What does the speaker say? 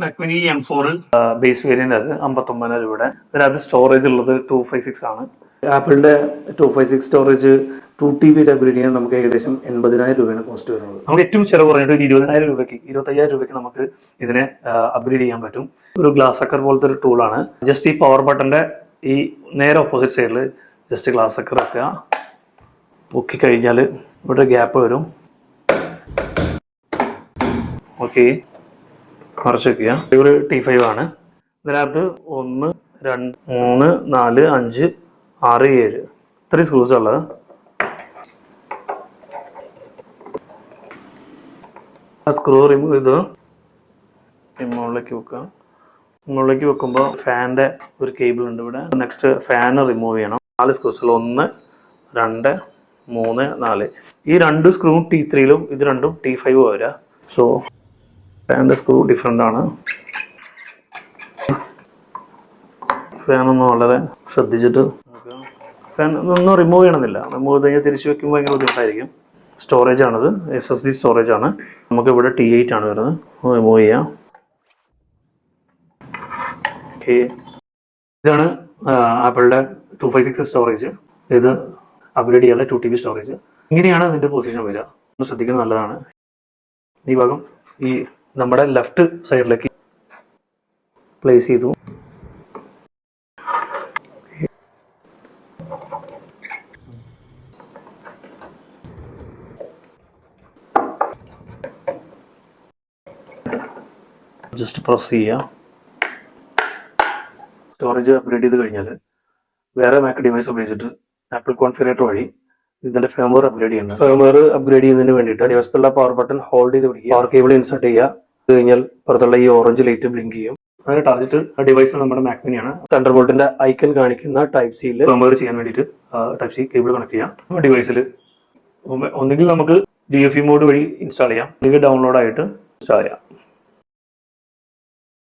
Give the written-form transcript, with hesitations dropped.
Macmini M4 base variant അത് 59,000 രൂപയുടെ. അതിനകത്ത് സ്റ്റോറേജ് ഉള്ളത് 256 ആണ്. ആപ്പിളിന്റെ 256 സ്റ്റോറേജ് 2 TB അപ്ഗ്രേഡ് ചെയ്യാൻ നമുക്ക് ഏകദേശം 80,000 രൂപയാണ് കോസ്റ്റ് വരുന്നത്. നമുക്ക് ഏറ്റവും ചെലവ് കുറഞ്ഞിട്ട് 20,000 രൂപയ്ക്ക് 25,000 രൂപയ്ക്ക് നമുക്ക് ഇതിനെ അപ്ഗ്രേഡ് ചെയ്യാൻ പറ്റും. ഒരു ഗ്ലാസ് സക്കർ പോലത്തെ ഒരു ടൂളാണ്. ജസ്റ്റ് ഈ പവർ ബട്ടന്റെ ഈ നേരെ ഓപ്പോസിറ്റ് സൈഡിൽ ജസ്റ്റ് ഗ്ലാസ് സക്കർ വെക്കുക. പൊക്കി കഴിഞ്ഞാൽ ഇവിടെ ഗ്യാപ്പ് വരും. ഓക്കെ, കുറച്ച് വെക്കുക. ഒരു T5 ആണ്. ഇതിനകത്ത് 1, 2, 3, 4, 5, 6, 7 ഇത്രയും സ്ക്രൂസ് ഉള്ളത്. ആ സ്ക്രൂ റിമൂവ് ചെയ്ത് മുകളിലേക്ക് വെക്കുക. മുകളിലേക്ക് വെക്കുമ്പോൾ ഫാനിന്റെ ഒരു കേബിൾ ഉണ്ട് ഇവിടെ. നെക്സ്റ്റ് ഫാൻ റിമൂവ് ചെയ്യണം. 4 സ്ക്രൂസുകൾ 1, 2, 3, 4. ഈ 2 സ്ക്രൂവും T3യിലും ഇത് രണ്ടും T5 വരിക. സോ ഫാനിന്റെ സ്ക്രൂ ഡിഫറെന്റ് ആണ്. ഫാനൊന്നും വളരെ ശ്രദ്ധിച്ചിട്ട് ഫാൻ ഒന്നും റിമൂവ് ചെയ്യണമെന്നില്ല. റിമൂവ് ചെയ്ത് കഴിഞ്ഞാൽ തിരിച്ചു വെക്കുമ്പോൾ ഭയങ്കര ബുദ്ധിമുട്ടായിരിക്കും. സ്റ്റോറേജ് ആണിത്, SSD സ്റ്റോറേജ് ആണ്. നമുക്ക് ഇവിടെ T8 ആണ് വരുന്നത്. റിമൂവ് ചെയ്യാം. ഓക്കെ, ഇതാണ് ആപ്പിളിന്റെ 256 സ്റ്റോറേജ്. ഇത് അപ്ഗ്രേഡ് ചെയ്യാനുള്ള 2 TB സ്റ്റോറേജ്. ഇങ്ങനെയാണ് ഇതിന്റെ പൊസിഷൻ വരിക. ഒന്ന് ശ്രദ്ധിക്കുന്നത് നല്ലതാണ്. ഈ ഭാഗം ഈ നമ്മുടെ ലെഫ്റ്റ് സൈഡിലേക്ക് പ്ലേസ് ചെയ്തു. ജസ്റ്റ് പ്രസ് ചെയ്യാം. സ്റ്റോറേജ് അപ്ഗ്രേഡ് ചെയ്ത് കഴിഞ്ഞാൽ വേറെ മാക് ഡിവൈസ് ഉപയോഗിച്ചിട്ട് ആപ്പിൾ കോൺഫിഗറേറ്റർ വഴി ഇതിന്റെ ഫേംവെയർ അപ്ഗ്രേഡ് ചെയ്യണം. ഫേംവെയർ അപ്ഗ്രേഡ് ചെയ്യുന്നതിന് വേണ്ടിയിട്ട് ഡിവൈസിലുള്ള പവർ ബട്ടൺ ഹോൾഡ് ചെയ്ത് പിടിക്കുക. പവർ കേബിൾ ഇൻസേർട്ട് ചെയ്യുക. ഇത് കഴിഞ്ഞാൽ പുറത്തുള്ള ഈ ഓറഞ്ച് ലൈറ്റ് ബ്ലിങ്ക് ചെയ്യും. അതിന്റെ ടാർഗറ്റ് ഡിവൈസ് നമ്മുടെ മാക്മിനിയാണ്. തണ്ടർ ബോൾട്ടിന്റെ ഐക്കൺ കാണിക്കുന്ന Type-Cയിൽ ഫേംവെയർ ചെയ്യാൻ വേണ്ടിയിട്ട് Type-C കേബിൾ കണക്ട് ചെയ്യാം. ഡിവൈസിൽ ഒന്നുകിൽ നമുക്ക് DFE മോഡ് വഴി ഇൻസ്റ്റാൾ ചെയ്യാം, അല്ലെങ്കിൽ ഡൗൺലോഡ് ആയിട്ട് ഇൻസ്റ്റാൾ ചെയ്യാം.